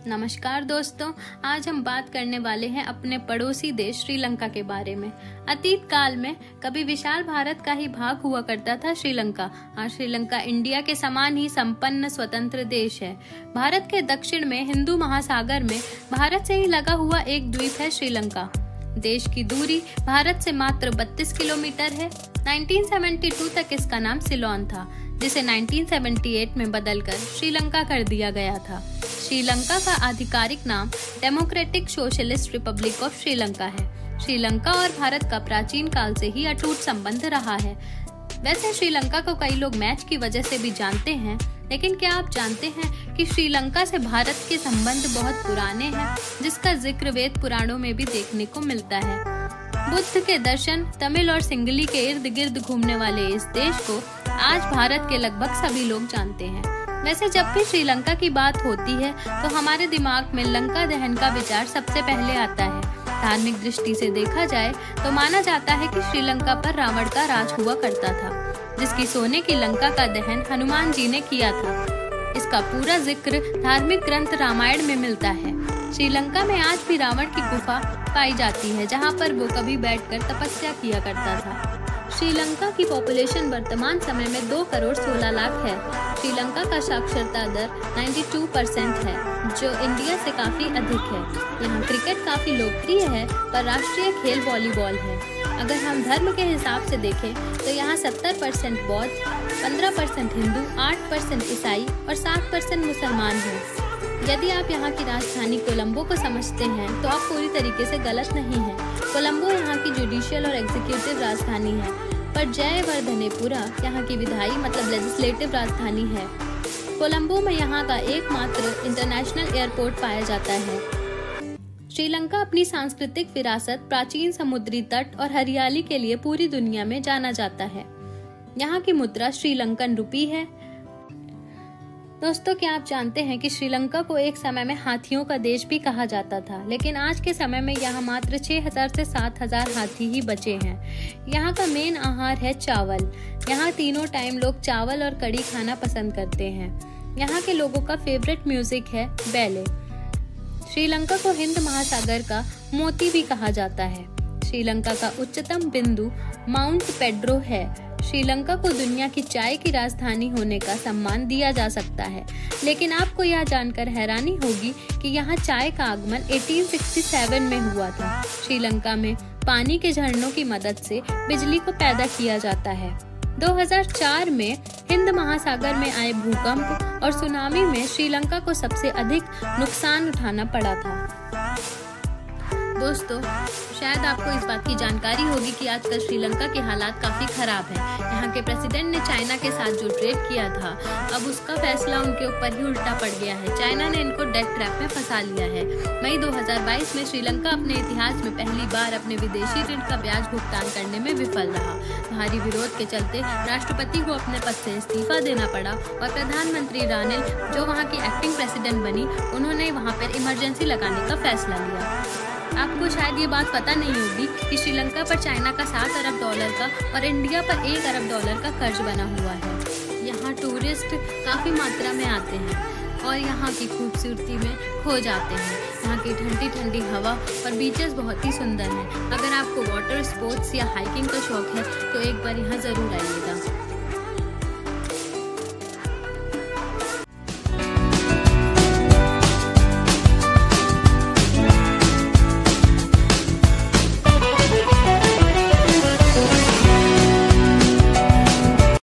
नमस्कार दोस्तों, आज हम बात करने वाले हैं अपने पड़ोसी देश श्रीलंका के बारे में। अतीत काल में कभी विशाल भारत का ही भाग हुआ करता था श्रीलंका। आज श्रीलंका इंडिया के समान ही संपन्न स्वतंत्र देश है। भारत के दक्षिण में हिंदू महासागर में भारत से ही लगा हुआ एक द्वीप है श्रीलंका। देश की दूरी भारत से मात्र 32 किलोमीटर है। 1972 तक इसका नाम सिलोन था, जिसे 1978 में बदलकर श्रीलंका कर दिया गया था। श्रीलंका का आधिकारिक नाम democratic socialist Republic of Sri Lanka है। श्रीलंका और भारत का प्राचीन काल से ही अटूट संबंध रहा है। वैसे श्रीलंका को कई लोग मैच की वजह से भी जानते हैं, लेकिन क्या आप जानते हैं कि श्रीलंका से भारत के संबंध बहुत पुराने हैं, जिसका जिक्र वेद पुराणों में भी देखने को मिलता है। बुद्ध के दर्शन, तमिल और सिंगली के इर्द गिर्द घूमने वाले इस देश को आज भारत के लगभग सभी लोग जानते हैं। वैसे जब भी श्रीलंका की बात होती है तो हमारे दिमाग में लंका दहन का विचार सबसे पहले आता है। धार्मिक दृष्टि से देखा जाए तो माना जाता है कि श्रीलंका पर रावण का राज हुआ करता था, जिसकी सोने की लंका का दहन हनुमान जी ने किया था। इसका पूरा जिक्र धार्मिक ग्रंथ रामायण में मिलता है। श्रीलंका में आज भी रावण की गुफा पाई जाती है, जहाँ पर वो कभी बैठकर तपस्या किया करता था। श्रीलंका की पॉपुलेशन वर्तमान समय में 2 करोड़ 16 लाख है। श्रीलंका का साक्षरता दर 92% है, जो इंडिया से काफी अधिक है। यहाँ क्रिकेट काफी लोकप्रिय है, पर राष्ट्रीय खेल वॉलीबॉल है। अगर हम धर्म के हिसाब से देखें तो यहाँ 70% बौद्ध, 15% हिंदू, 8% ईसाई और 7% मुसलमान हैं। यदि आप यहाँ की राजधानी कोलंबो को समझते हैं तो आप पूरी तरीके से गलत नहीं हैं। कोलंबो यहाँ की जुडिशियल और एग्जीक्यूटिव राजधानी है, पर जयवर्धनेपुरा यहाँ की विधायी मतलब लेजिस्लेटिव राजधानी है। कोलंबो में यहाँ का एकमात्र इंटरनेशनल एयरपोर्ट पाया जाता है। श्रीलंका अपनी सांस्कृतिक विरासत, प्राचीन समुद्री तट और हरियाली के लिए पूरी दुनिया में जाना जाता है। यहाँ की मुद्रा श्रीलंकन रुपी है। दोस्तों, क्या आप जानते हैं कि श्रीलंका को एक समय में हाथियों का देश भी कहा जाता था, लेकिन आज के समय में यहाँ मात्र 6000 से 7000 हाथी ही बचे हैं। यहाँ का मेन आहार है चावल। यहाँ तीनों टाइम लोग चावल और कड़ी खाना पसंद करते हैं। यहाँ के लोगों का फेवरेट म्यूजिक है बैले। श्रीलंका को हिंद महासागर का मोती भी कहा जाता है। श्रीलंका का उच्चतम बिंदु माउंट पेड्रो है। श्रीलंका को दुनिया की चाय की राजधानी होने का सम्मान दिया जा सकता है, लेकिन आपको यह जानकर हैरानी होगी कि यहाँ चाय का आगमन 1867 में हुआ था। श्रीलंका में पानी के झरनों की मदद से बिजली को पैदा किया जाता है। 2004 में हिंद महासागर में आए भूकंप और सुनामी में श्रीलंका को सबसे अधिक नुकसान उठाना पड़ा था। दोस्तों, शायद आपको इस बात की जानकारी होगी कि आजकल श्रीलंका के हालात काफी खराब हैं। यहाँ के प्रेसिडेंट ने चाइना के साथ जो ट्रेड किया था, अब उसका फैसला उनके ऊपर ही उल्टा पड़ गया है। चाइना ने इनको डेट ट्रैप में फंसा लिया है। मई 2022 में श्रीलंका अपने इतिहास में पहली बार अपने विदेशी ऋण का ब्याज भुगतान करने में विफल रहा। भारी विरोध के चलते राष्ट्रपति को अपने पद से इस्तीफा देना पड़ा और प्रधानमंत्री रानिल, जो वहाँ की एक्टिंग प्रेसिडेंट बनी, उन्होंने वहाँ पर इमरजेंसी लगाने का फैसला लिया। आपको शायद ये बात पता नहीं होगी कि श्रीलंका पर चाइना का 7 अरब डॉलर का और इंडिया पर 1 अरब डॉलर का कर्ज बना हुआ है। यहाँ टूरिस्ट काफ़ी मात्रा में आते हैं और यहाँ की खूबसूरती में खो जाते हैं। यहाँ की ठंडी ठंडी हवा और बीचेस बहुत ही सुंदर हैं। अगर आपको वाटर स्पोर्ट्स या हाइकिंग का शौक है तो एक बार यहाँ ज़रूर आइएगा।